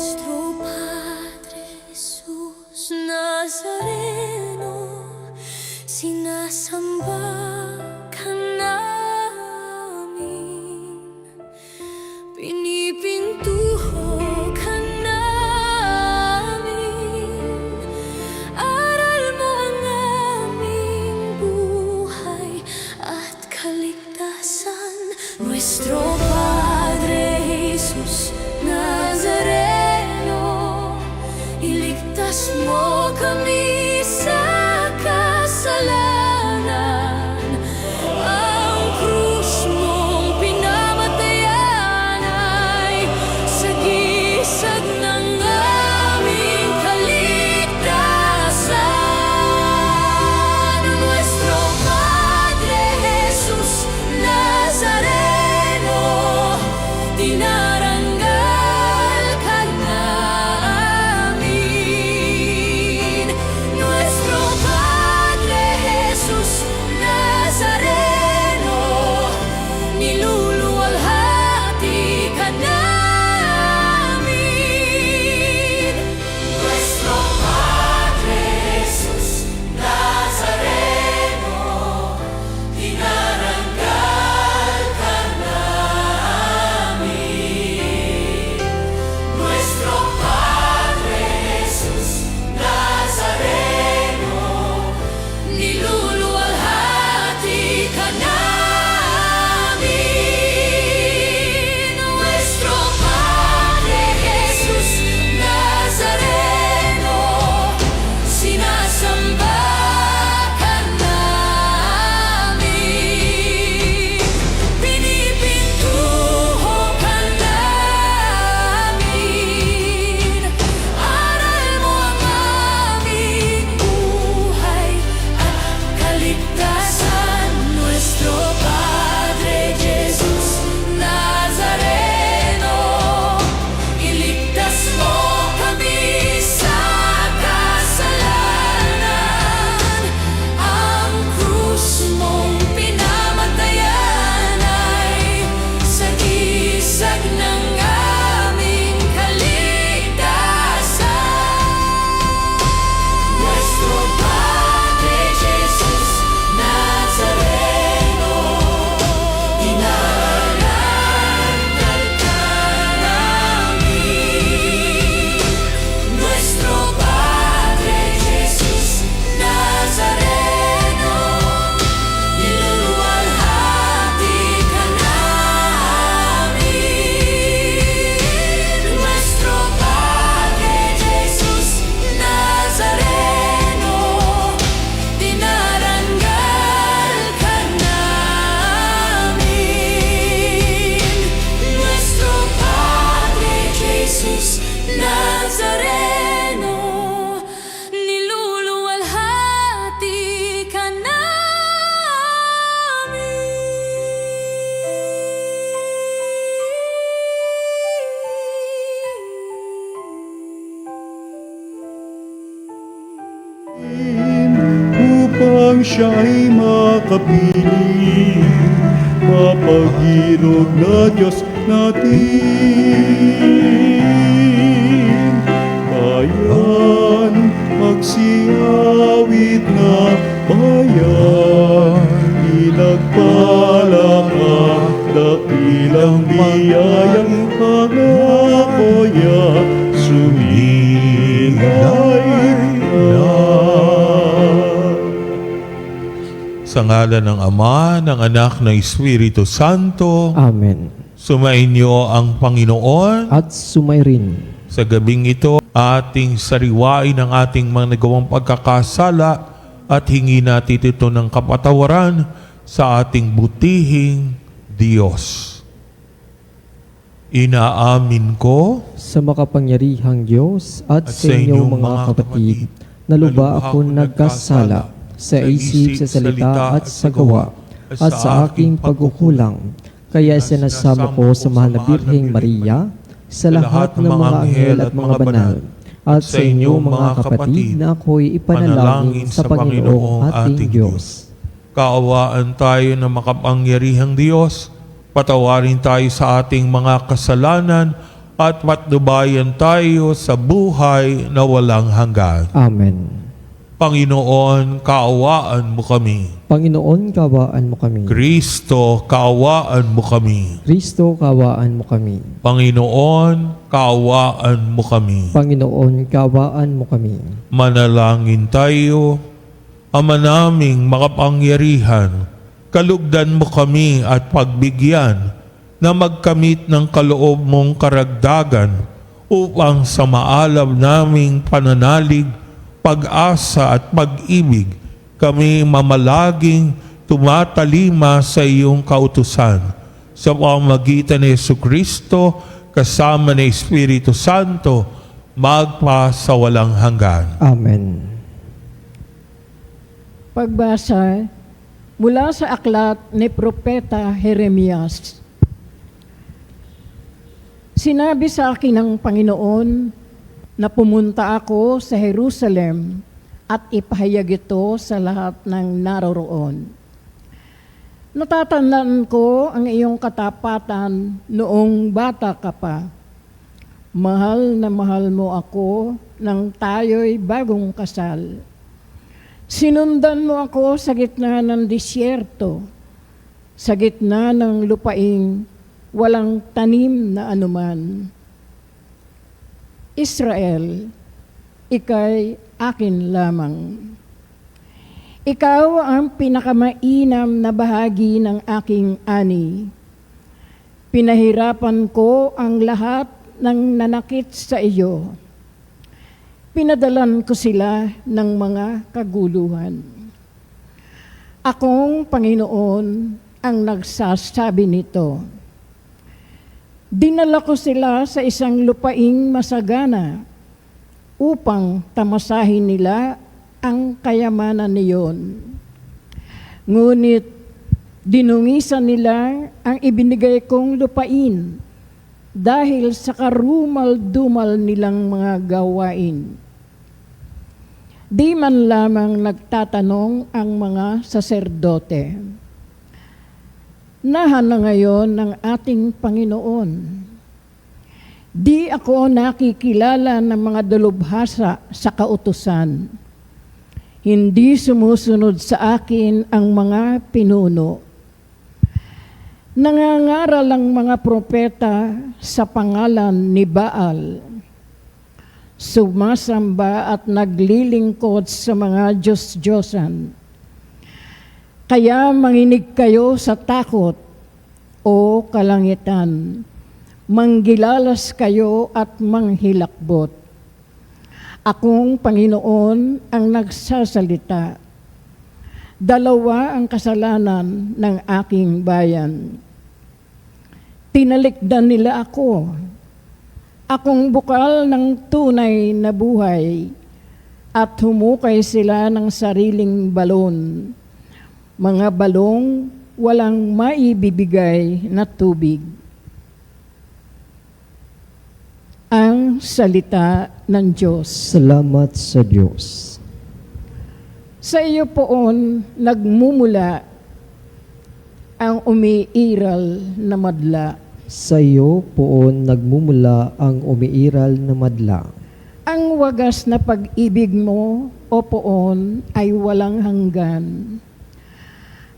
Nuestro Padre Jesus Nazareno, sinasamba ka namin, pinipintuho ka namin, aral mo ang aming buhay at kaligtasan. Nuestro Padre Jesus Nazareno, iligtas mo kami sa kasalanan. Ang krus mong pinamatayan ay sagisag ng aming kaligtasan. Nuestro Padre Jesus Nazareno, dinaranggal ka namin. Nuestro Padre Jesus Nazareno, niluluwalhati ka namin. Nuestro Padre Jesus Nazareno, dinaranggal ka namin. Nuestro Padre Jesus Nazareno, niluluwalhati ka namin. Nuestro Padre Jesus Nazareno, sinasamba ka namin, pinipintuho ka namin, aral mo ang aming buhay at kaligtasan. Nuestro Padre Jesus Nazareno, iligtas mo kami sa kasalanan. Ang krus mong pinamatayan ay sagisag ng aming kaligtasan. Nuestro Padre Jesus Nazareno, dinaranggal ka namin. Nuestro Padre Jesus Nazareno, niluluwalhati ka namin. Nuestro Padre Jesus Nazareno, dinaranggal ka namin. Nuestro Padre Jesus Nazareno, niluluwalhati ka namin. Upang siya'y makapiling, mapag-irog na Diyos natin. Bayan, magsiyawit na bayan, inagpala ka, dakilang biyayang pangako niya, sumingay na. Sa ngalan ng Ama, ng Anak, ng Espiritu Santo, Amen. sumainyo ang Panginoon. At sumairin. Sa gabing ito, ating sariwain ang ating mga nagawang pagkakasala at hingi natin ito ng kapatawaran sa ating butihing Diyos. Inaamin ko Sa makapangyarihang Diyos at sa inyong mga kapatid, na luba ako nagkasala sa isip, sa salita at sa gawa, at sa aking pagkukulang. Kaya sinasama ko sa mahal na Birheng Maria, sa lahat ng mga anghel at mga banal, at sa inyong mga kapatid na ako'y ipanalangin sa Panginoong ating Diyos. Kaawaan tayo ng makapangyarihang Diyos, patawarin tayo sa ating mga kasalanan at patnubayan tayo sa buhay na walang hanggan. Amen. Panginoon, kaawaan mo kami. Panginoon, kawaan mo kami. Kristo, kaawaan mo kami. Kristo, kawaan mo kami. Panginoon, kaawaan mo kami. Panginoon, kawaan mo kami. Manalangin tayo. Ama naming makapangyarihan, kalugdan mo kami at pagbigyan na magkamit ng kaloob mong karagdagan upang sa maalam naming pananalig, pag-asa at pag-ibig, kami mamalaging tumatalima sa iyong kautusan. Sa pamamagitan ni Jesucristo, kasama ni Espiritu Santo, magpa sa walang hanggan. Amen. Pagbasa mula sa aklat ni Propeta Jeremias. Sinabi sa akin ng Panginoon na pumunta ako sa Jerusalem at ipahayag ito sa lahat ng naroroon. Natatandaan ko ang iyong katapatan noong bata ka pa. Mahal na mahal mo ako nang tayo'y bagong kasal. Sinundan mo ako sa gitna ng disyerto, sa gitna ng lupaing walang tanim na anuman. Israel, ika'y akin lamang. Ikaw ang pinakamainam na bahagi ng aking ani. Pinahirapan ko ang lahat ng nanakit sa iyo. Pinadalan ko sila ng mga kaguluhan. Akong Panginoon ang nagsasabi nito. Dinala ko sila sa isang lupaing masagana upang tamasahin nila ang kayamanan niyon. Ngunit dinungisan nila ang ibinigay kong lupain dahil sa karumal-dumal nilang mga gawain. Di man lamang nagtatanong ang mga saserdote. Nahan na ngayon ng ating Panginoon. Di ako nakikilala ng mga dalubhasa sa kautusan. Hindi sumusunod sa akin ang mga pinuno. Nangangaral ang mga propeta sa pangalan ni Baal. Sumasamba at naglilingkod sa mga Diyos-Diyosan. Kaya manginig kayo sa takot o kalangitan. Manggilalas kayo at manghilakbot. Akong Panginoon ang nagsasalita. Dalawa ang kasalanan ng aking bayan. Tinalikdan nila ako. Akong bukal ng tunay na buhay at humukay sila ng sariling balon. Mga balong walang maibibigay na tubig. Ang salita ng Diyos. Salamat sa Diyos. Sa iyo poon nagmumula ang umiiral na madla. Sa iyo poon nagmumula ang umiiral na madla. Ang wagas na pag-ibig mo, o poon, ay walang hanggan.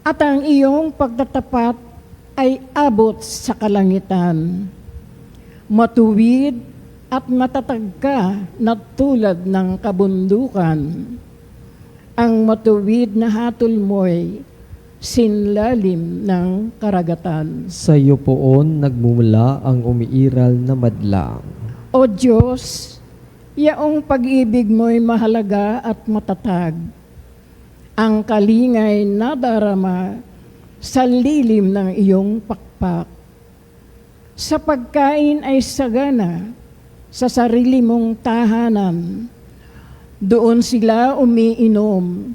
At ang iyong pagtatapat ay abot sa kalangitan. Matuwid at matatag ka na tulad ng kabundukan. Ang matuwid na hatol mo'y sinlalim ng karagatan. Sa iyo poon nagmumula ang umiiral na madla. O Diyos, yaong pag-ibig mo'y mahalaga at matatag. Ang kalingay nadarama sa lilim ng iyong pakpak. Sa pagkain ay sagana sa sarili mong tahanan. Doon sila umiinom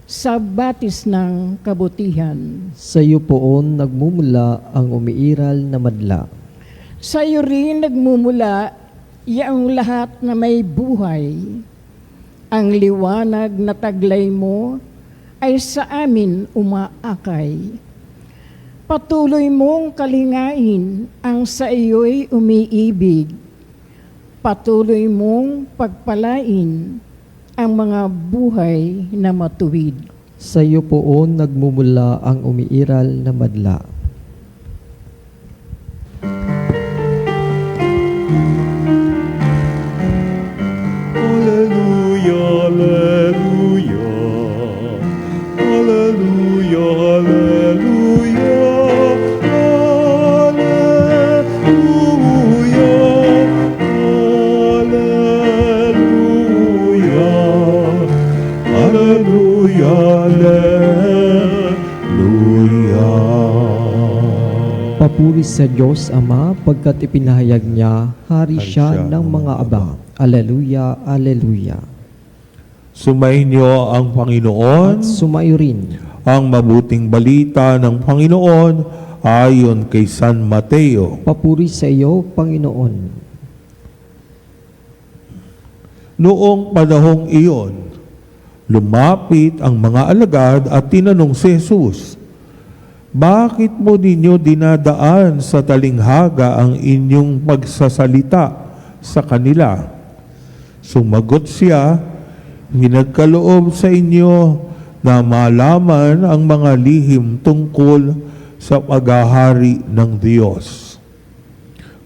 sa batis ng kabutihan. Sa iyo poon nagmumula ang umiiral na madla. Sa iyo rin nagmumula yaong lahat na may buhay. Ang liwanag na taglay mo ay sa amin umaakay. Patuloy mong kalingain ang sa iyo'y umiibig. patuloy mong pagpalain ang mga buhay na matuwid. Sa iyo poon nagmumula ang umiiral na madla. Alleluia, alleluia. Alleluia, alleluia. Alleluia. Alleluia. Alleluia. Papuri sa Diyos Ama pagkat ipinahayag niya, hari siya ng mga abang. Alleluia, alleluia. Sumainyo ang Panginoon. At sumayo rin. Ang mabuting balita ng Panginoon ayon kay San Mateo. Papuri sa iyo, Panginoon. Noong panahong iyon, lumapit ang mga alagad at tinanong si Jesus, "Bakit mo ninyo dinadaan sa talinghaga ang inyong pagsasalita sa kanila?" Sumagot siya, "Pinagkaloob sa inyo na malaman ang mga lihim tungkol sa paghahari ng Diyos.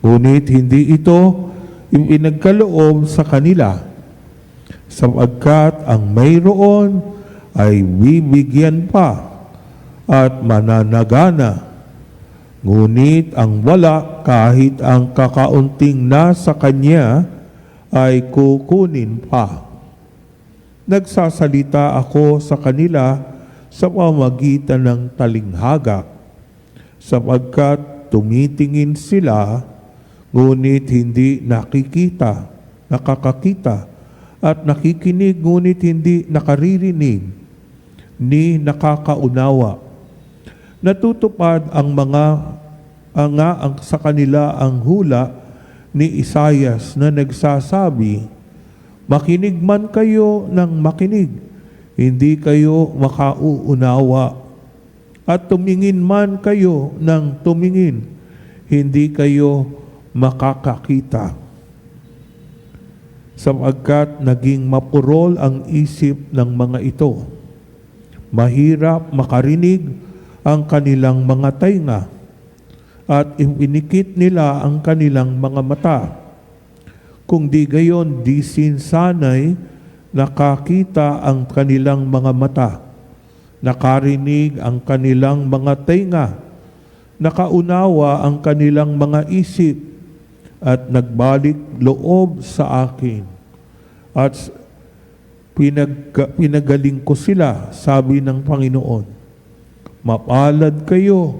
Ngunit hindi ito ipinagkaloob sa kanila, sapagkat ang mayroon ay bibigyan pa at mananagana. Ngunit ang wala, kahit ang kakaunting nasa kanya, ay kukunin pa. Nagsasalita ako sa kanila sa pamamagitan ng talinghaga, sapagkat tumitingin sila, ngunit hindi nakakakita, at nakikinig, ngunit hindi nakaririnig, ni nakakaunawa. Natutupad ang sa kanila ang hula ni Isaias na nagsasabi, "Makinig man kayo ng makinig, hindi kayo makauunawa. At tumingin man kayo ng tumingin, hindi kayo makakakita." Sapagkat naging mapurol ang isip ng mga ito. Mahirap makarinig ang kanilang mga tainga, at ipinikit nila ang kanilang mga mata. Kung di gayon, di sana'y nakakita ang kanilang mga mata, nakarinig ang kanilang mga tainga, nakaunawa ang kanilang mga isip, at nagbalik loob sa akin. At pinagaling ko sila, sabi ng Panginoon. Mapalad kayo,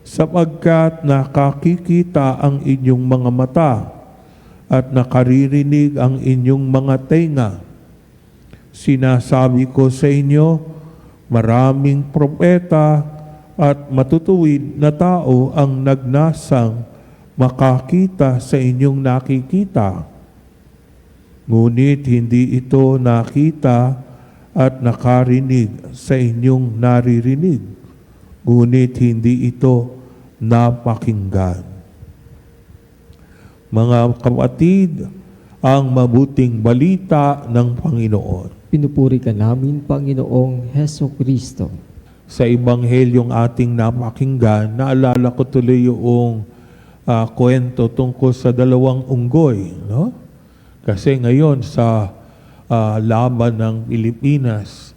sapagkat nakakikita ang inyong mga mata at nakaririnig ang inyong mga tenga. Sinasabi ko sa inyo, maraming propeta at matutuwid na tao ang nagnasang makakita sa inyong nakikita. Ngunit hindi ito nakita at nakarinig sa inyong naririnig. Ngunit hindi ito napakinggan. Mga kapatid, ang mabuting balita ng Panginoon. Pinupuri ka namin, Panginoong Heso Kristo. Sa Ebanghelyong ating napakinggan, naalala ko tuloy yung kwento tungkol sa dalawang unggoy. No? Kasi ngayon sa laban ng Pilipinas,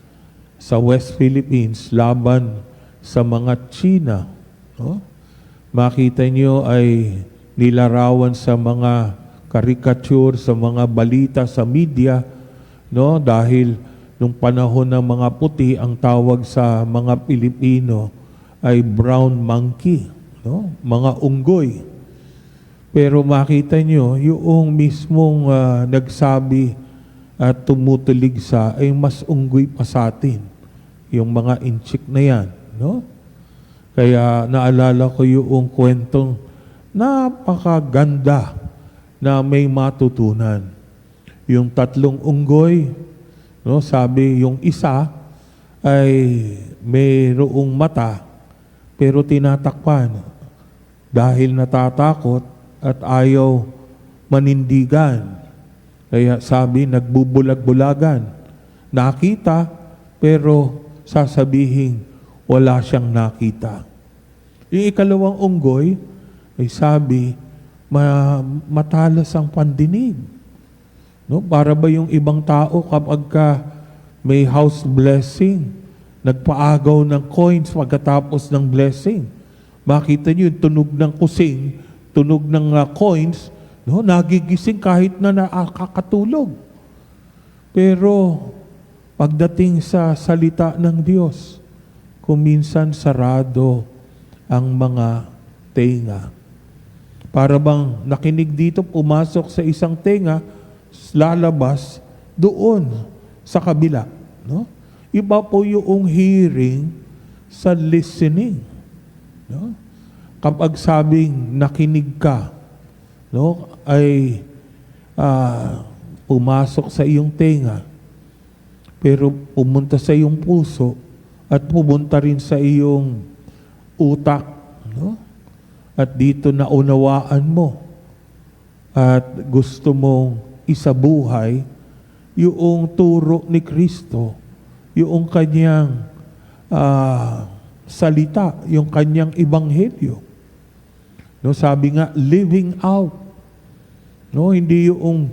sa West Philippines, laban sa mga China. No? Makita nyo ay nilarawan sa mga caricature, sa mga balita sa media, no? Dahil nung panahon ng mga puti, ang tawag sa mga Pilipino ay brown monkey, no? Mga unggoy. Pero makita nyo, yung mismong nagsabi at tumutulig sa ay mas unggoy pa sa atin. Yung mga inchik na yan, no? Kaya naalala ko yung kwentong napakaganda na may matutunan. Yung tatlong unggoy, no, sabi yung isa ay mayroong mata pero tinatakpan dahil natatakot at ayaw manindigan. Kaya sabi, nagbubulag-bulagan. Nakita, pero sasabihin, wala siyang nakita. Yung ikalawang unggoy, ay sabi, matalas ang pandinig. No? Para ba yung ibang tao kapag may house blessing, nagpaagaw ng coins pagkatapos ng blessing. Makita niyo yung tunog ng kusing, tunog ng coins, no? Nagigising kahit na nakakatulog. Pero pagdating sa salita ng Diyos, kuminsan sarado ang mga tenga. Para bang nakinig dito, pumasok sa isang tenga, lalabas doon sa kabila. No? Iba po yung hearing sa listening. No? Kapag sabing nakinig ka, no, ay pumasok sa iyong tenga, pero pumunta sa iyong puso at pumunta rin sa iyong utak. No? At dito naunawaan mo at gusto mong isabuhay yung turo ni Kristo, yung kanyang salita, yung kanyang ebanghelyo. No, sabi nga, living out. No, hindi yung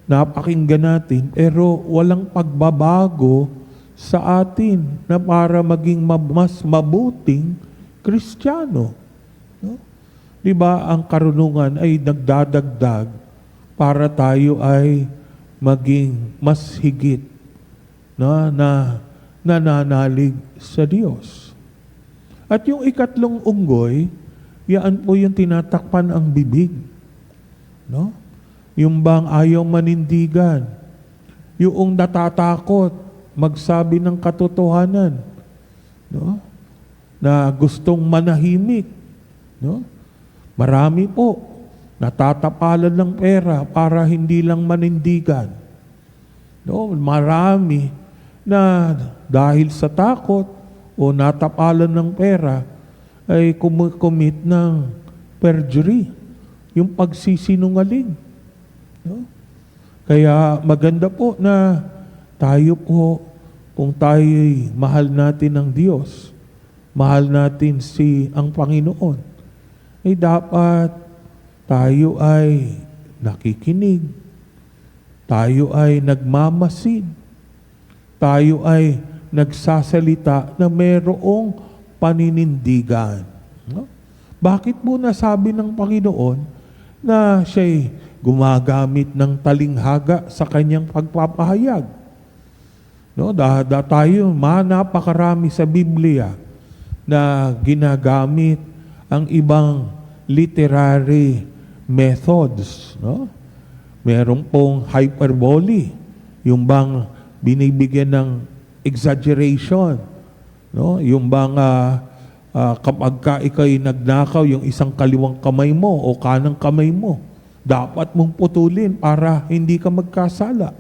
napakinggan natin, pero walang pagbabago sa atin na para maging mas mabuting Kristiyano. No? Di ba ang karunungan ay nagdadagdag para tayo ay maging mas higit na nananalig sa Diyos. At yung ikatlong unggoy, yan po yung tinatakpan ang bibig. No? Yung bang ayaw manindigan, yung natatakot magsabi ng katotohanan, no? Na gustong manahimik, no? Marami po natatapalan ng pera para hindi lang manindigan. No, marami na dahil sa takot o natapalan ng pera ay commit ng perjury, yung pagsisinungaling. No? Kaya maganda po na tayo po, kung tayo'y mahal natin ng Diyos, mahal natin ang Panginoon, ay dapat tayo ay nakikinig, tayo ay nagmamasid, tayo ay nagsasalita na mayroong paninindigan. No? Bakit po nasabi ng Panginoon na siya'y gumagamit ng talinghaga sa kanyang pagpapahayag? No, tayo, napakarami sa Biblia na ginagamit ang ibang literary methods. No? Meron pong hyperbole, yung bang binibigyan ng exaggeration. No? Yung bang kapag ika'y nagnakaw, yung isang kaliwang kamay mo o kanang kamay mo, dapat mong putulin para hindi ka magkasala.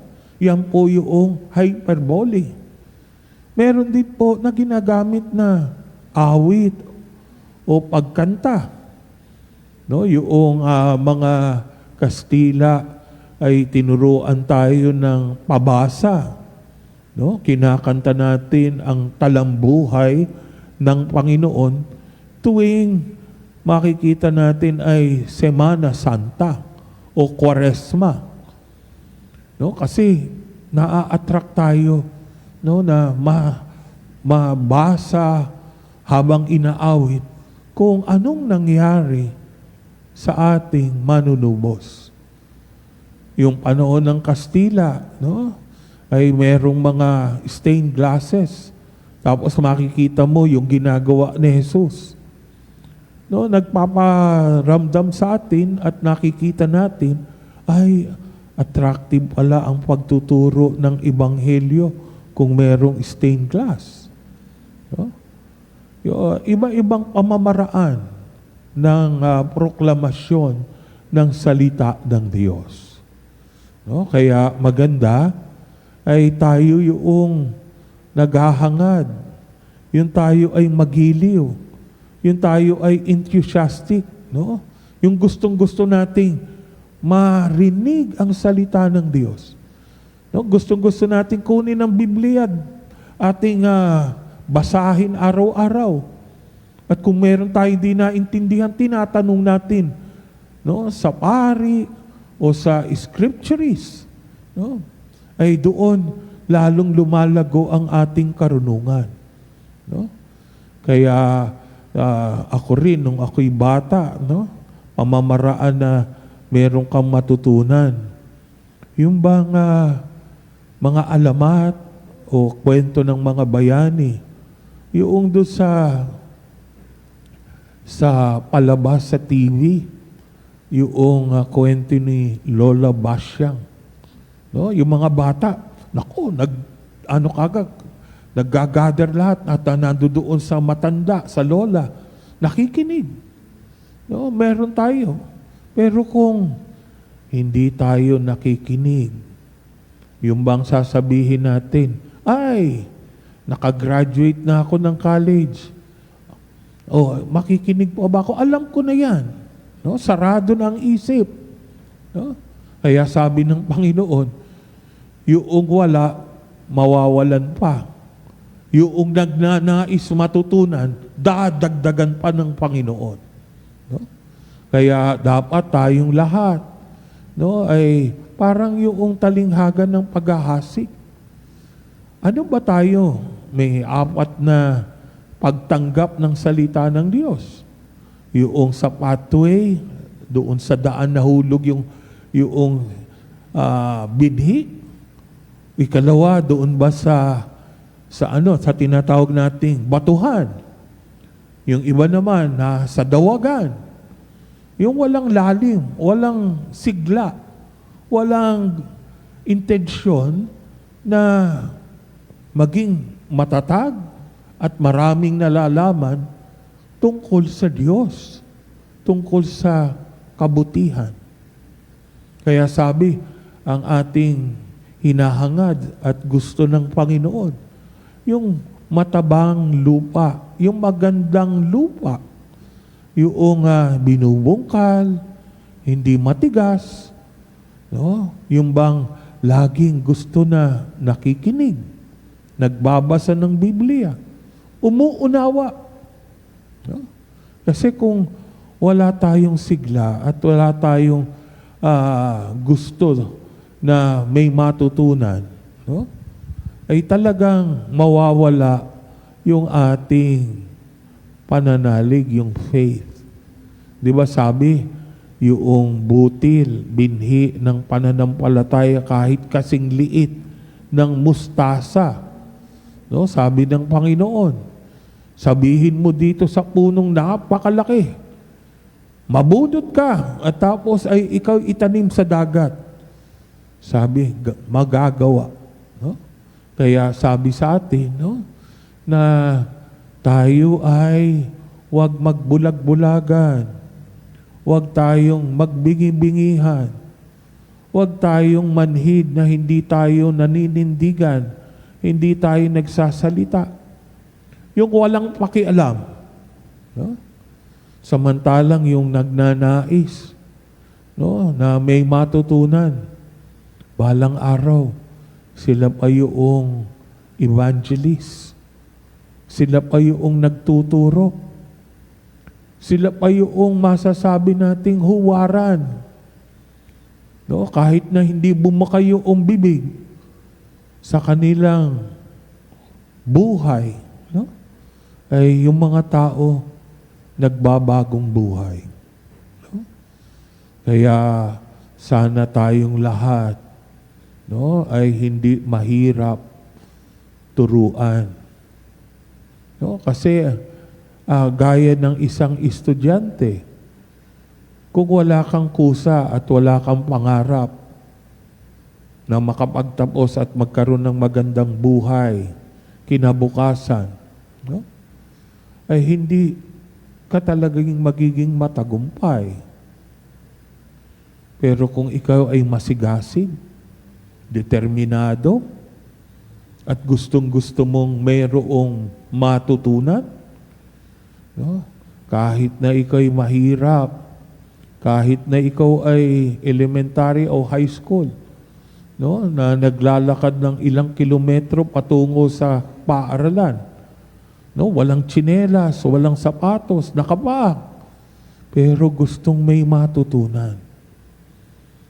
Yan po yung hyperbole. Meron din po na ginagamit na awit o pagkanta. No, yung mga Kastila ay tinuruan tayo ng pabasa. No, kinakanta natin ang talambuhay ng Panginoon tuwing makikita natin ay Semana Santa o Kwaresma. No, kasi naa-attract tayo, no, na mabasa habang inaawit kung anong nangyari sa ating manunubos. Yung panahon ng Kastila, no, ay merong mga stained glasses. Tapos makikita mo yung ginagawa ni Jesus. No, nagpaparamdam sa atin at nakikita natin ay attractive pala ang pagtuturo ng ebanghelyo kung merong stained glass. No? Yung iba-ibang pamamaraan ng proklamasyon ng salita ng Diyos. No? Kaya maganda ay tayo yung naghahangad, yung tayo ay magiliw, yung tayo ay enthusiastic, no? Yung gustong-gusto nating marinig ang salita ng Diyos. No, gustong-gusto natin kunin ang Biblia, ating basahin araw-araw. At kung meron tayo hindi naintindihan, tinatanong natin, no, sa pari o sa scriptures, no, ay doon lalong lumalago ang ating karunungan. No? Kaya ako rin, nung ako'y bata, no, pamamaraan na meron kang matutunan. Yung bang mga alamat o kwento ng mga bayani, yung doon sa palabas sa TV, yung kwento ni Lola Basyang. No, yung mga bata, naku, nag-gather lahat at nandoon sa matanda, sa lola, nakikinig. No, meron tayo. Pero kung hindi tayo nakikinig, yung bang sasabihin natin, ay, nakagraduate na ako ng college. O, makikinig po ba ako? Alam ko na yan. No, sarado na ang isip. No? Kaya sabi ng Panginoon, yung wala, mawawalan pa. Yung nagnanais matutunan, dadagdagan pa ng Panginoon. No? Kaya dapat tayong lahat, no, ay parang yung talinghaga ng paghahasik. Ano ba tayo? May 4 na pagtanggap ng salita ng Diyos. Yung sa pathway, doon sa daan nahulog yung binhi. Ikalawa, doon ba sa tinatawag nating batuhan. Yung iba naman sa dawagan. Yung walang lalim, walang sigla, walang intensyon na maging matatag at maraming nalalaman tungkol sa Diyos, tungkol sa kabutihan. Kaya sabi, ang ating hinahangad at gusto ng Panginoon, yung matabang lupa, yung magandang lupa, yung binubungkal, hindi matigas, no? Yung bang laging gusto na nakikinig, nagbabasa ng Biblia, umuunawa. No? Kasi kung wala tayong sigla at wala tayong gusto na may matutunan, no, ay talagang mawawala yung ating pananalig, yung faith. Di ba sabi, yung butil, binhi ng pananampalataya kahit kasing liit ng mustasa. No, sabi ng Panginoon, sabihin mo dito sa punong napakalaki, mabunot ka at tapos ay ikaw itanim sa dagat. Sabi, magagawa. No? Kaya sabi sa atin, no, na tayo ay huwag magbulag-bulagan. Huwag tayong magbingi-bingihan. Huwag tayong manhid na hindi tayo naninindigan. Hindi tayo nagsasalita. Yung walang pakialam. No? Samantalang yung nagnanais, no, na may matutunan. Balang araw, sila pa yung evangelist. Sila pa yung nagtuturo. Sila pa yung masasabi nating huwaran. No, kahit na hindi bumakay yung bibig sa kanilang buhay, no, ay yung mga tao nagbabagong buhay. No? Kaya sana tayong lahat, no, ay hindi mahirap turuan. No, kasi gaya ng isang estudyante, kung wala kang kusa at wala kang pangarap na makapagtapos at magkaroon ng magandang buhay, kinabukasan, no, ay hindi ka talagang magiging matagumpay. Pero kung ikaw ay masigasig, determinado, at gustong-gusto mong mayroong matutunan, no, kahit na ikaw ay mahirap, Kahit na ikaw ay elementary o high school, no, na naglalakad ng ilang kilometro patungo sa paaralan. No, walang tsinelas, walang sapatos, nakabag. Pero gustong may matutunan.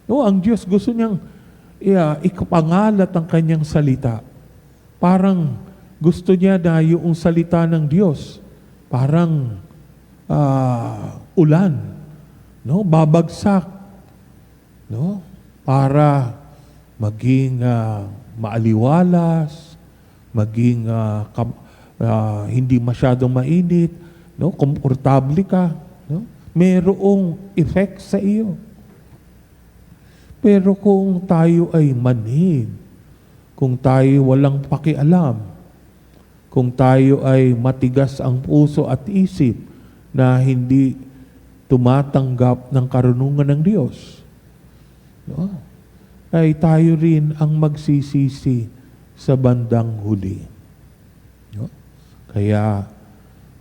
No, ang Diyos gusto niyang ikapangalat ang kanyang salita. Parang gusto niya na yung salita ng Diyos, parang ulan, no, babagsak, no, para maging maaliwalas, maging hindi masyadong mainit, no, komportable ka, no, merong effect sa iyo. Pero kung tayo ay manhid, kung tayo walang pakialam, kung tayo ay matigas ang puso at isip na hindi tumatanggap ng karunungan ng Diyos, no, ay tayo rin ang magsisisi sa bandang huli. No? Kaya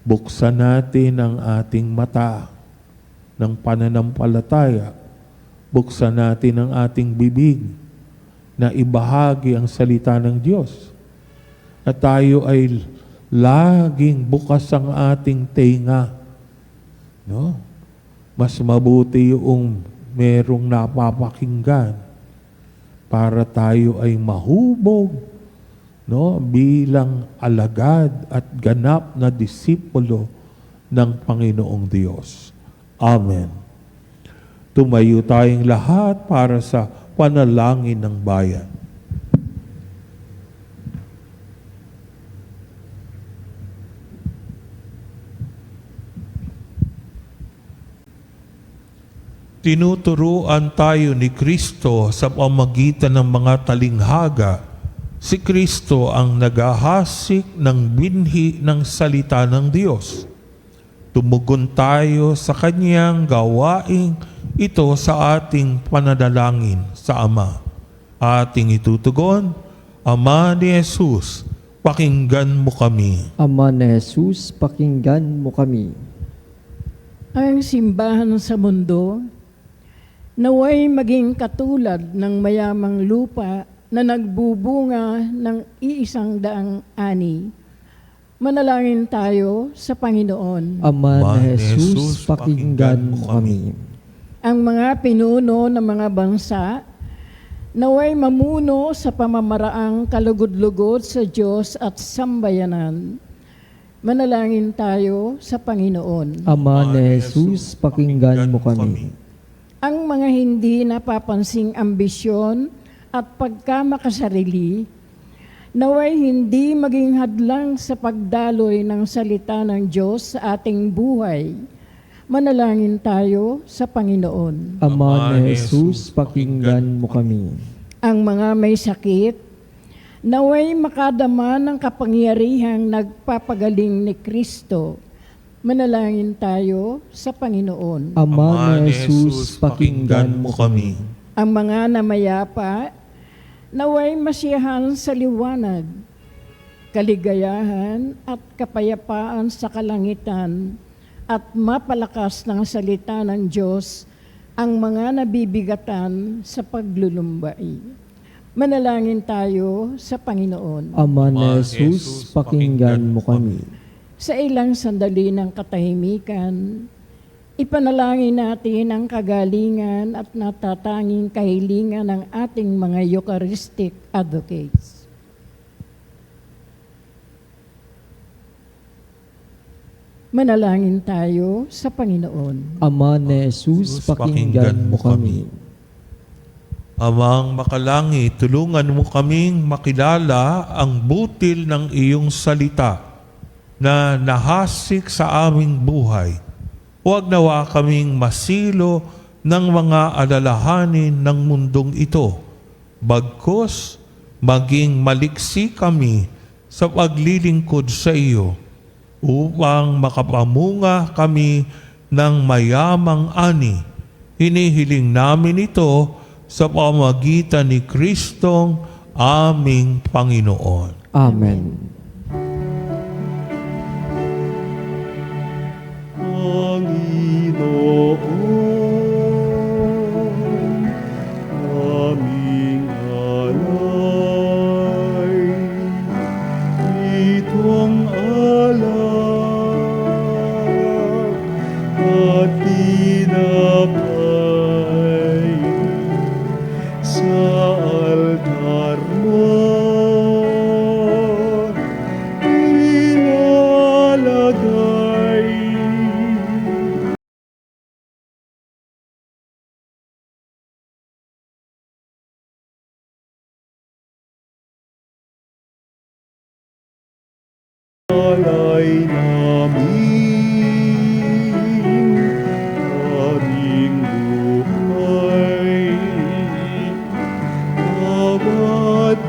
buksan natin ang ating mata ng pananampalataya. Buksan natin ang ating bibig na ibahagi ang salita ng Diyos. At tayo ay laging bukas ang ating tenga. No? Mas mabuti yung merong napapakinggan para tayo ay mahubog, no, bilang alagad at ganap na disipulo ng Panginoong Diyos. Amen. Tumayo tayong lahat para sa panalangin ng bayan. Tinuturuan tayo ni Kristo sa pamagitan ng mga talinghaga. Si Kristo ang naghahasik ng binhi ng salita ng Diyos. Tumugon tayo sa Kanyang gawaing ito sa ating pananalangin sa Ama. Ating itutugon, Ama ni Jesus, pakinggan mo kami. Ama ni Jesus, pakinggan mo kami. Ang simbahan sa mundo, naway maging katulad ng mayamang lupa na nagbubunga ng 100 ani. Manalangin tayo sa Panginoon. Ama ni Jesus, pakinggan mo kami. Ang mga pinuno ng mga bansa, naway mamuno sa pamamaraang kalugod-lugod sa Diyos at sambayanan. Manalangin tayo sa Panginoon. Ama ni Jesus, pakinggan mo kami. Ang mga hindi napapansing ambisyon at pagkamakasarili, naway hindi maging hadlang sa pagdaloy ng salita ng Diyos sa ating buhay. Manalangin tayo sa Panginoon. Ama ni Jesus, pakinggan mo kami. Ang mga may sakit, naway makadama ng kapangyarihang nagpapagaling ni Kristo. Manalangin tayo sa Panginoon. Ama ni Jesus, pakinggan mo kami. Ang mga namayapa, naway masiyahan sa liwanag, kaligayahan at kapayapaan sa kalangitan, at mapalakas ng salita ng Diyos ang mga nabibigatan sa paglulumbay. Manalangin tayo sa Panginoon. Ama ni Jesus, pakinggan mo kami. Sa ilang sandali ng katahimikan, ipanalangin natin ang kagalingan at natatanging kahilingan ng ating mga Eucharistic advocates. Manalangin tayo sa Panginoon. Ama ni Jesus, pakinggan mo kami. Amang makalangit, tulungan mo kaming makilala ang butil ng iyong salita na nahasik sa aming buhay. Huwag nawa kaming masilo ng mga alalahanin ng mundong ito. Bagkus, maging maliksi kami sa paglilingkod sa iyo upang makapamunga kami ng mayamang ani. Hinihiling namin ito sa pamagitan ni Kristong aming Panginoon. Amen. Panginoon,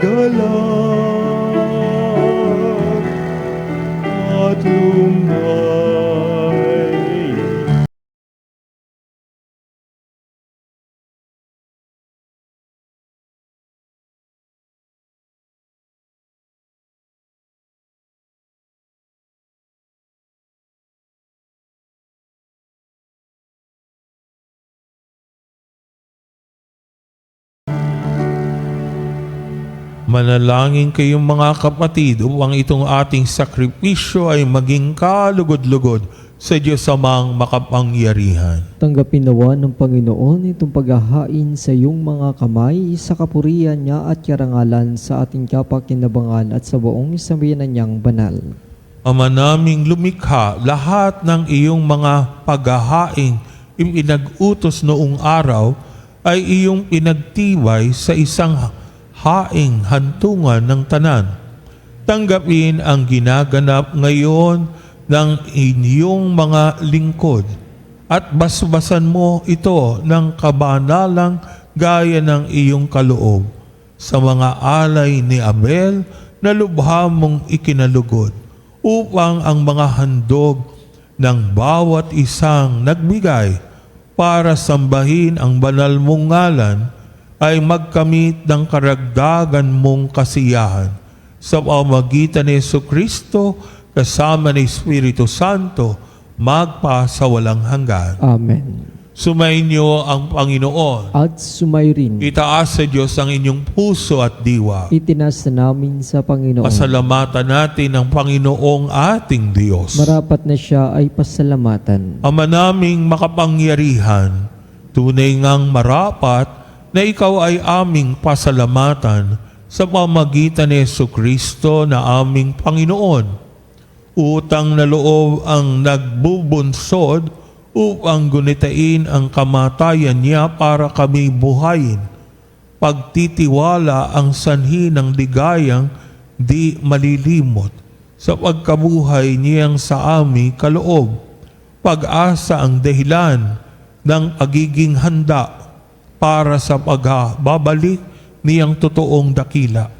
galak at lumay. Manalangin kayong mga kapatid upang itong ating sakripisyo ay maging kalugod-lugod sa Diyos Amang makapangyarihan. Tanggapin nawa ng Panginoon itong paghahain sa iyong mga kamay sa kapurihan niya at karangalan sa ating kapakinabangan at sa buong sambayanan niyang banal. Ama naming lumikha, lahat ng iyong mga paghahain ipinag-utos noong araw ay iyong pinagtibay sa isang haing hantungan ng tanan. Tanggapin ang ginaganap ngayon ng inyong mga lingkod at basbasan mo ito ng kabanalang gaya ng iyong kaloob sa mga alay ni Abel na lubha mong ikinalugod upang ang mga handog ng bawat isang nagbigay para sambahin ang banal mong ngalan ay magkamit ng karagdagan mong kasiyahan sa pamamagitan ni Jesucristo kasama ni Espiritu Santo magpa sa walang hanggan. Amen. Sumainyo ang Panginoon. At sumayrin, Itaas sa Diyos ang inyong puso at diwa. itinas namin sa Panginoon. Pasalamatan natin ang Panginoong ating Diyos. Marapat na siya ay pasalamatan. Ama naming makapangyarihan, tunay ngang marapat na ikaw ay aming pasalamatan sa pamagitan ni Jesucristo na aming Panginoon. Utang na loob ang nagbubunsod upang gunitain ang kamatayan niya para kami buhayin. Pagtitiwala ang sanhi ng ligayang di malilimot sa pagkabuhay niyang sa aming kaloob. Pag-asa ang dahilan ng pagiging handa para sa pagbabalik niyang totoong dakila.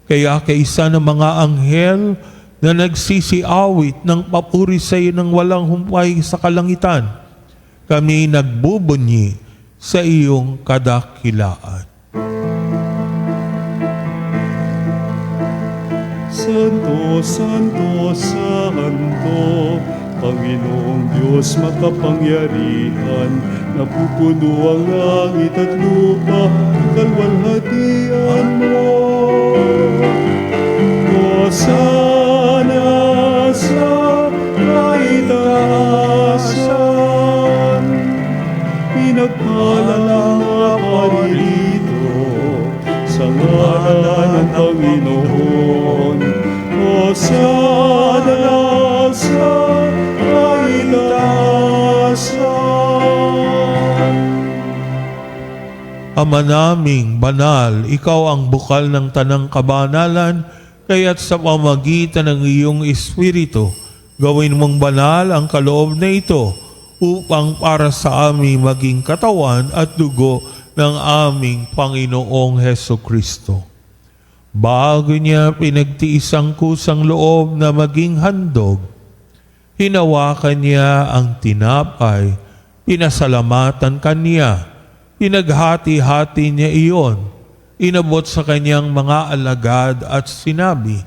Kaya kaisa ng mga anghel na nagsisiawit ng papuri sa iyo ng walang humpay sa kalangitan, kami nagbubunyi sa iyong kadakilaan. Santo, Santo, Santo, Panginoong Diyos makapangyarihan, napupuno ang langit at lupa, kalwalhatian mo. Hosana sa kaitaasan, pinagpala ang aparito sa ngalan ng Panginoon. Hosana sa kaitaasan. Ama naming banal, ikaw ang bukal ng tanang kabanalan, kaya't sa pamagitan ng iyong Espiritu, gawin mong banal ang kaloob na ito upang para sa amin maging katawan at dugo ng aming Panginoong Hesukristo. Bago niya pinagtiis ang kusang loob na maging handog, hinawakan niya ang tinapay, pinasalamatan kaniya, pinaghati-hati niya iyon, inabot sa kanyang mga alagad at sinabi,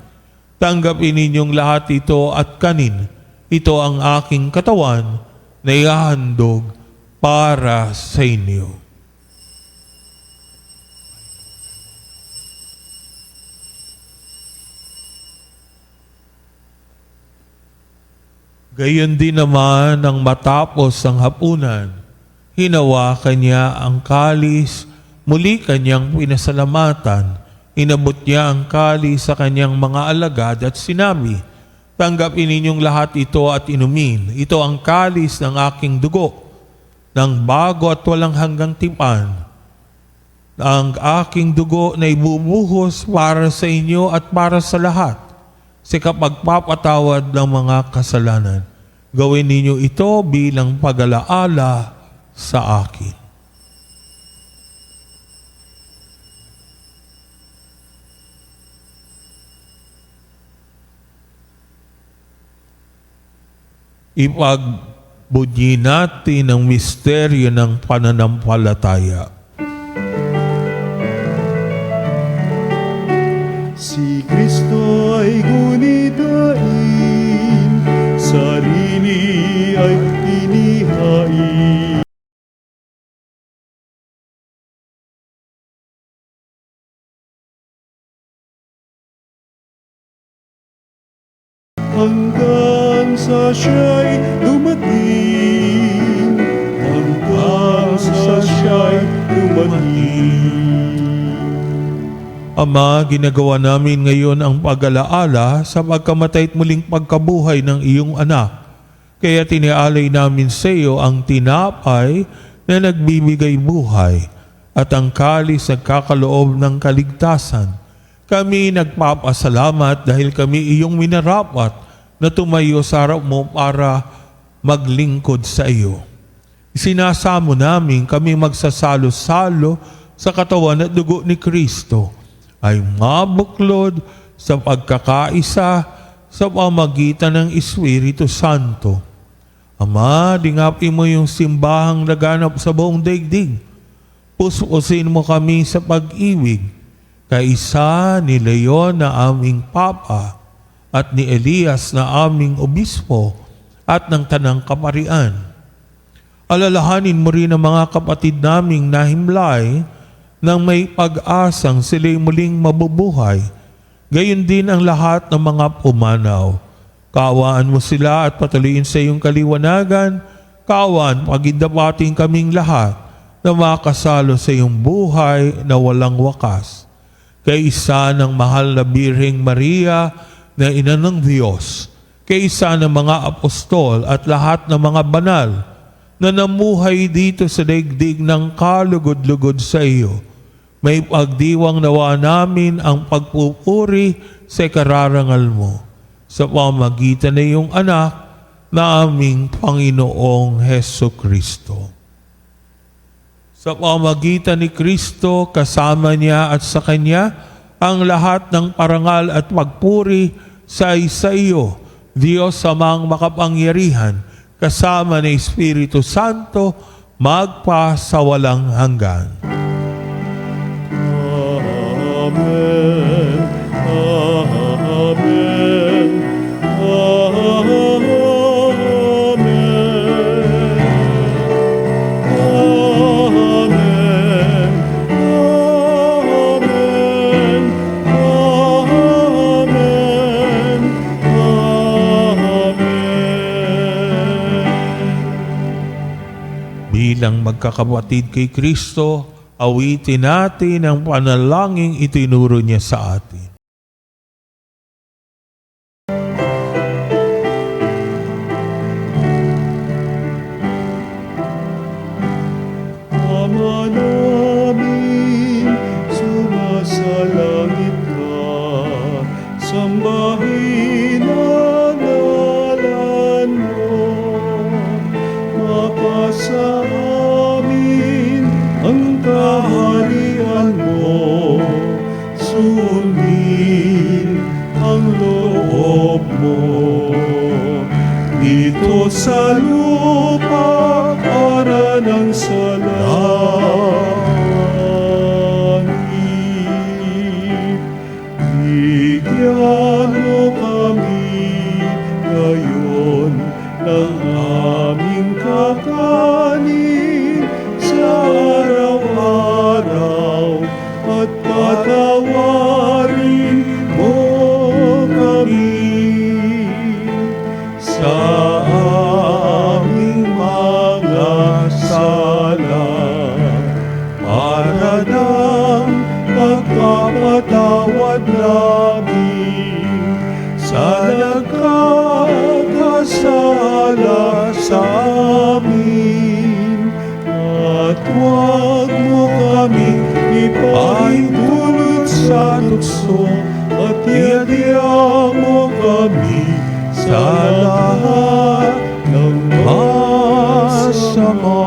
tanggapin ninyong lahat ito at kanin. Ito ang aking katawan na ihahandog para sa inyo. Gayon din naman nang matapos ang hapunan, hinawakan niya ang kalis, muli kanyang pinasalamatan, inabot niya ang kalis sa kanyang mga alagad at sinabi, tanggapin ninyong lahat ito at inumin. Ito ang kalis ng aking dugo, ng bago at walang hanggang tipan. Ang aking dugo na ibubuhos para sa inyo at para sa lahat, sa kapagpapatawad ng mga kasalanan. Gawin ninyo ito bilang pag-alaala sa akin. Ipagbunyi natin ang misteryo ng pananampalataya. Si Kristo ay gunitain, sarili ay inihain. Hanggang sa siya'y dumating, hanggang sa siya'y dumating. Ama, ginagawa namin ngayon ang pag-alaala sa pagkamatay at muling pagkabuhay ng iyong anak. Kaya tinialay namin sa iyo ang tinapay na nagbibigay buhay at ang kalis na kakaloob ng kaligtasan. Kami nagpapasalamat dahil kami iyong minarapat na tumayo sa harap mo para maglingkod sa iyo. Sinasamo namin kami magsasalo-salo sa katawan at dugo ni Kristo ay mabuklod sa pagkakaisa sa pamagitan ng Espiritu Santo. Ama, dingapin mo yung simbahang naganap sa buong daigdig. Pususin mo kami sa pag-ibig, kaisa ni Leon na aming Papa at ni Elias na aming Obispo at ng Tanang Kaparian. Alalahanin mo rin ang mga kapatid naming nahimlay nang may pag-asang sila'y muling mabubuhay. Gayon din ang lahat ng mga pumanaw. Kaawaan mo sila at patuloyin sa iyong kaliwanagan. Kaawaan, pagindapating kaming lahat na makasalo sa iyong buhay na walang wakas. Kaisa ng mahal na Birheng Maria na Ina ng Diyos, kaisa ng mga apostol at lahat ng mga banal na namuhay dito sa daigdig ng kalugod-lugod sa iyo. May pagdiwang nawa namin ang pagpupuri sa kararangal mo sa pamagitan ng iyong anak na aming Panginoong Heso Kristo. Sa pamagitan ni Kristo, kasama niya at sa Kanya, ang lahat ng parangal at pagpuri sa iyo, Diyos Amang makapangyarihan, kasama ng Espiritu Santo, magpa sa walang hanggan. Amen. Amen. Amen. Amen. Amen. Amen. Amen. Bilang magkakapatid kay Kristo, awitin natin ang panalangin itinuro niya sa atin. Ama namin, sumasalangit ka, sambahin ang ngalan mo, mapasa amin ang kaharian mo, sundin ang loob mo. Dito sa lupa para ng sa langit. Bigyan mo kami ngayon ng aming kakanin sa araw-araw at patawarin mo kami sa aming mga sala para ng pagpapatawad namin sa nagkakasala sa amin, at huwag mo kaming ipahintulot sa tukso, at iadya mo kami sa lahat ng masama.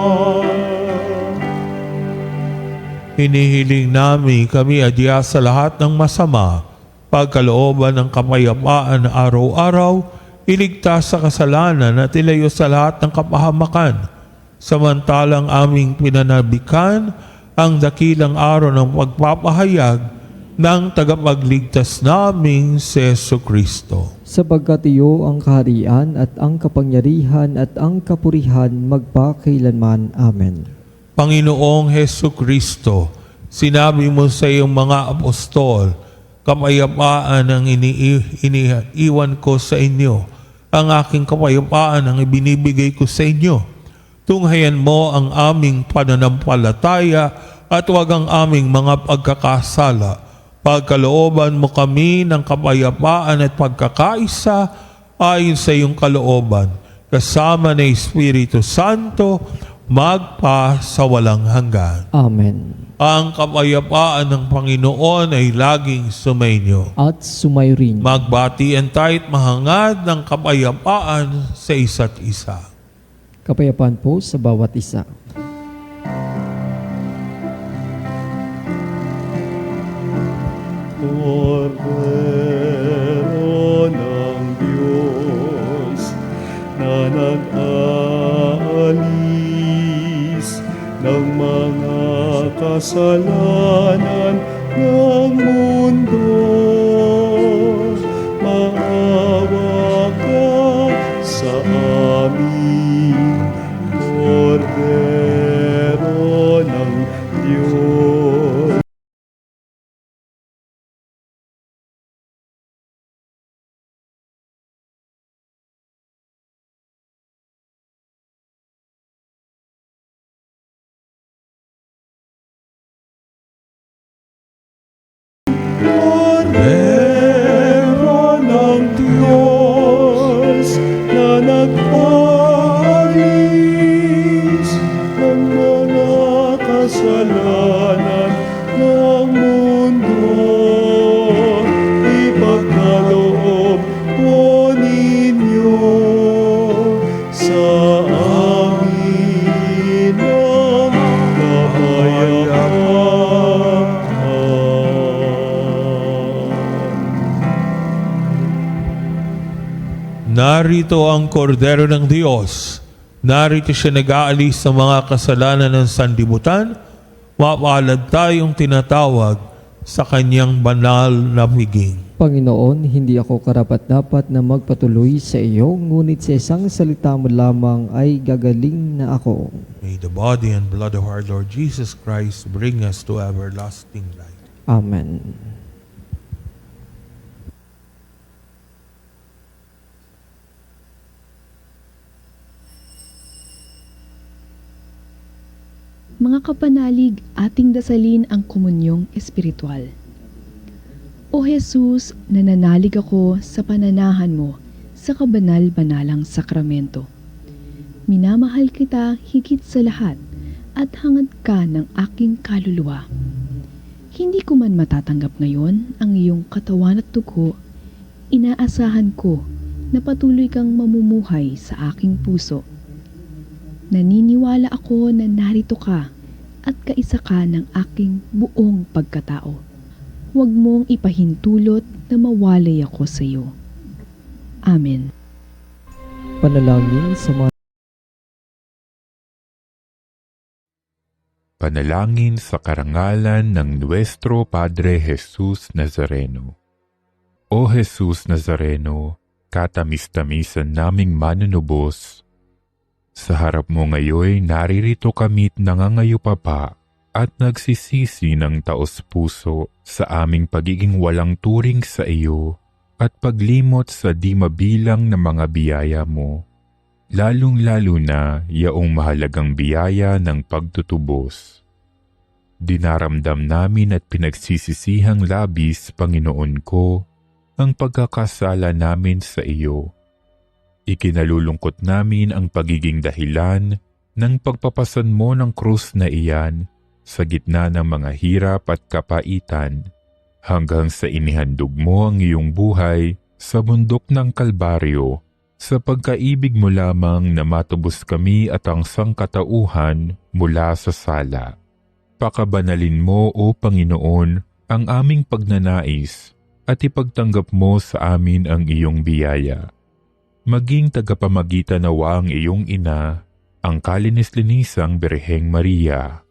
Hinihiling namin kami adya sa lahat ng masama, pagkalooban ng kapayapaan araw-araw, iligtas sa kasalanan at ilayo sa lahat ng kapahamakan, samantalang aming pinanabikan ang dakilang araw ng pagpapahayag ng tagapagligtas naming si Jesucristo. Sapagkat iyo ang kaharian at ang kapangyarihan at ang kapurihan magpakailanman. Amen. Panginoong Jesucristo, sinabi mo sa iyong mga apostol, kapayapaan ang iniiwan ko sa inyo, ang aking kapayapaan ang ibinibigay ko sa inyo. Tunghayan mo ang aming pananampalataya at huwag ang aming mga pagkakasala. Pagkalooban mo kami ng kapayapaan at pagkakaisa ayon sa iyong kalooban, kasama ng Espiritu Santo, magpa sa walang hanggan. Amen. Ang kapayapaan ng Panginoon ay laging sumainyo. At sumayo rin. Magbatian tayo't mahangad ng kapayapaan sa isa't isa. Kapayapaan po sa bawat isa. Kordero ng Diyos na nag-aalis ng mga kasalanan ng mundo, maawa ka sa amin, Kordero ng Diyos. Kordero ng Diyos na nag-alis ng mga kasalanan ng mundo, ipagkaloob po ninyo sa amin ang kapayapaan. Narito ang Kordero ng Diyos. Narito siya nag-aalis sa mga kasalanan ng sanlibutan. Mapalad tayong tinatawag sa kanyang banal na piging. Panginoon, hindi ako karapat-dapat na magpatuloy sa iyo, ngunit sa isang salita mo lamang ay gagaling na ako. May the body and blood of our Lord Jesus Christ bring us to everlasting life. Amen. Mga kapanalig, ating dasalin ang komunyong espiritual. O Jesus, nananalig ako sa pananahan mo sa kabanal-banalang sakramento. Minamahal kita higit sa lahat at hangad ka ng aking kaluluwa. Hindi ko man matatanggap ngayon ang iyong katawan at dugo, inaasahan ko na patuloy kang mamumuhay sa aking puso. Naniniwala ako na narito ka at kaisa ka ng aking buong pagkatao. Huwag mong ipahintulot na mawalay ako sa iyo. Amen. Panalangin sa mga Panalangin sa karangalan ng Nuestro Padre Jesus Nazareno. O Jesus Nazareno, katamis-tamisan naming manunubos, sa harap mo ngayon naririto kami't nangangayupapa at nagsisisi ng taos-puso sa aming pagiging walang turing sa iyo at paglimot sa di mabilang na mga biyaya mo, lalong-lalo na yaong mahalagang biyaya ng pagtutubos. Dinaramdam namin at pinagsisisihang labis, Panginoon ko, ang pagkakasala namin sa iyo. Ikinalulungkot namin ang pagiging dahilan ng pagpapasan mo ng krus na iyan sa gitna ng mga hirap at kapaitan hanggang sa inihandog mo ang iyong buhay sa bundok ng Kalbaryo sa pagkaibig mo lamang na matubos kami at ang sangkatauhan mula sa sala. Pakabanalin mo, O Panginoon, ang aming pagnanais at ipagtanggap mo sa amin ang iyong biyaya. maging tagapamagitan nawa ang iyong ina, ang kalinis-linisang Birheng Maria.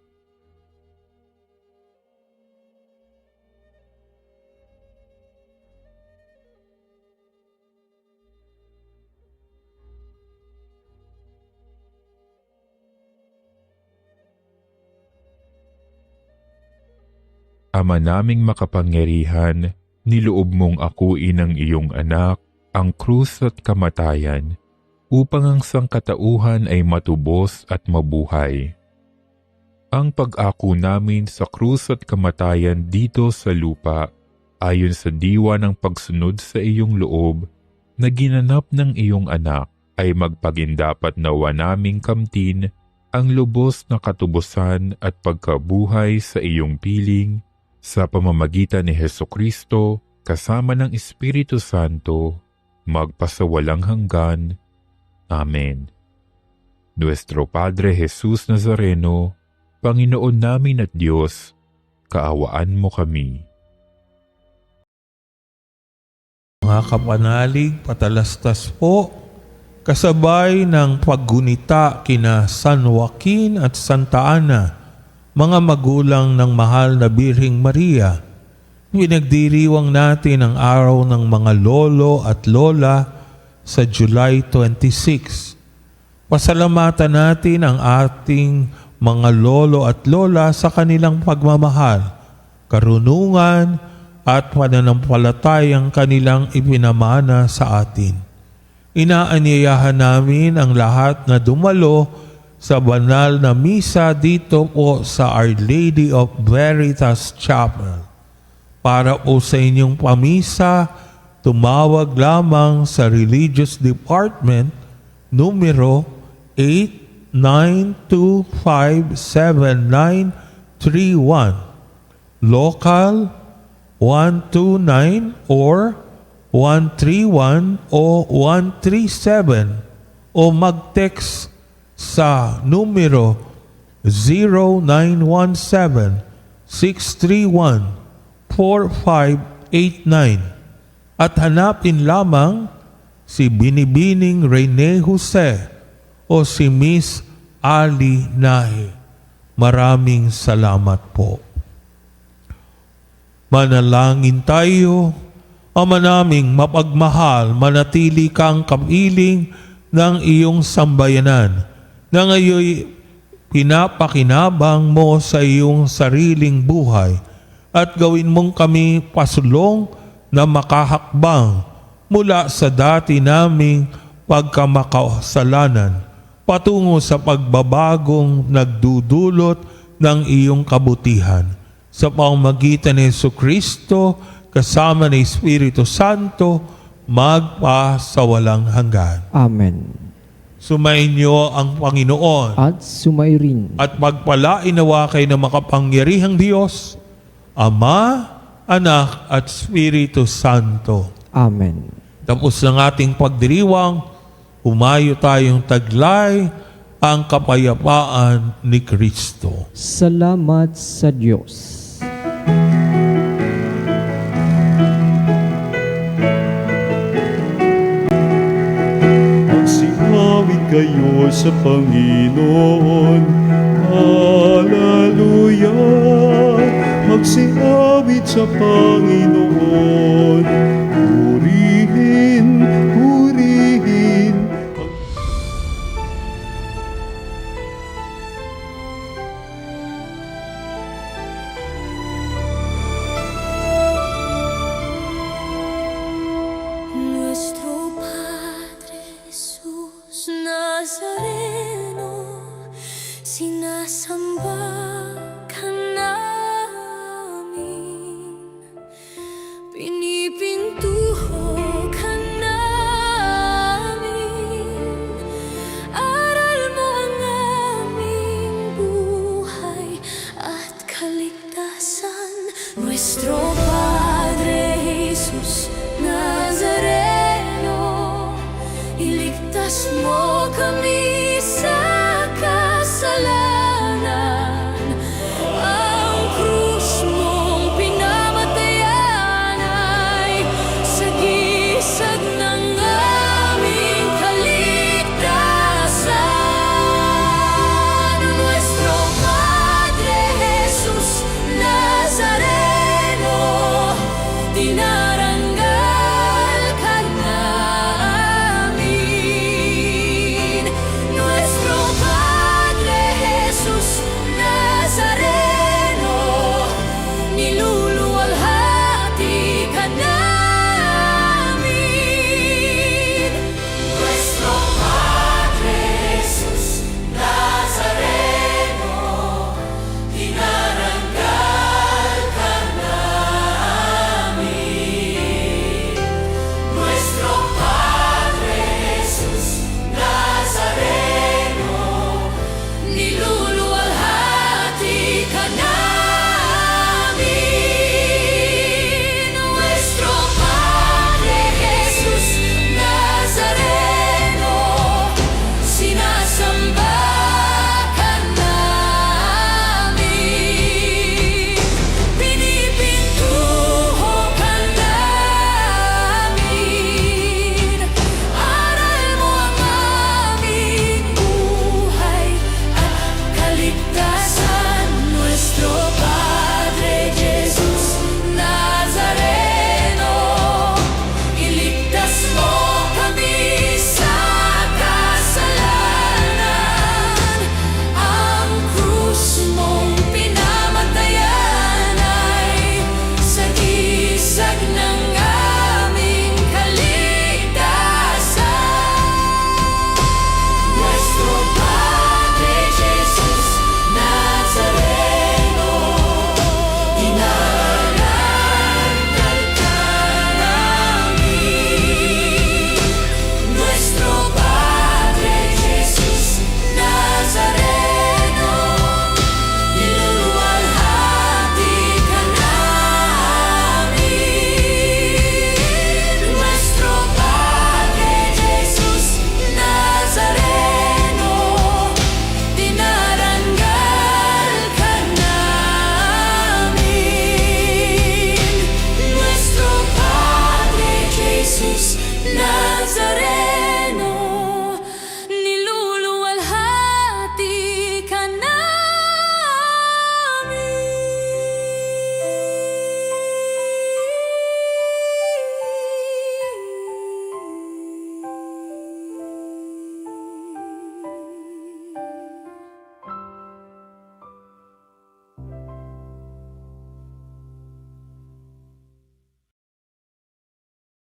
Ama naming makapangyarihan, niloob mong akuin ang iyong anak, ang krus at kamatayan, upang ang sangkatauhan ay matubos at mabuhay. Ang pag-ako namin sa krus at kamatayan dito sa lupa, ayon sa diwa ng pagsunod sa iyong loob, na ginanap ng iyong anak, ay magpagindapat nawa naming kamtin ang lubos na katubusan at pagkabuhay sa iyong piling, sa pamamagitan ni Hesukristo, kasama ng Espiritu Santo, magpasawalang hanggan. Amen. Nuestro Padre Jesus Nazareno, Panginoon namin at Diyos, kaawaan mo kami. Mga kapanalig, patalastas po, kasabay ng paggunita kina San Joaquin at Santa Ana, mga magulang ng mahal na Birheng Maria, pinagdiriwang natin ang araw ng mga lolo at lola sa July 26. Pasalamatan natin ang ating mga lolo at lola sa kanilang pagmamahal, karunungan at pananampalatayang kanilang ipinamana sa atin. Inaanyayahan namin ang lahat na dumalo sa banal na misa dito po sa Our Lady of Veritas Chapel. Para po sa inyong pamisa, tumawag lamang sa Religious Department numero 89257931, local 129 or 131 o 137, o mag-text sa numero 0917-631-4589 at hanapin lamang si Binibining Rene Jose o si Miss Ali Nahe. Maraming salamat po. Manalangin tayo. Ama naming mapagmahal, manatili kang kapiling ng iyong sambayanan, na ngayon pinapakinabang mo sa iyong sariling buhay at gawin mong kami pasulong na makahakbang mula sa dati naming pagkamakasalanan patungo sa pagbabagong nagdudulot ng iyong kabutihan. Sa pamamagitan ni Jesucristo kasama ng Espiritu Santo, magpasawalang hanggan. Amen. Sumainyo ang Panginoon At sumairin. at pagpalain nawa kayo ng makapangyarihang Diyos, Ama, Anak at Espiritu Santo. Amen. Tapos ng ating pagdiriwang, humayo tayong taglay ang kapayapaan ni Kristo. Salamat sa Diyos. Magsiawit kayo sa Panginoon. Hallelujah! Magsiawit sa Panginoon.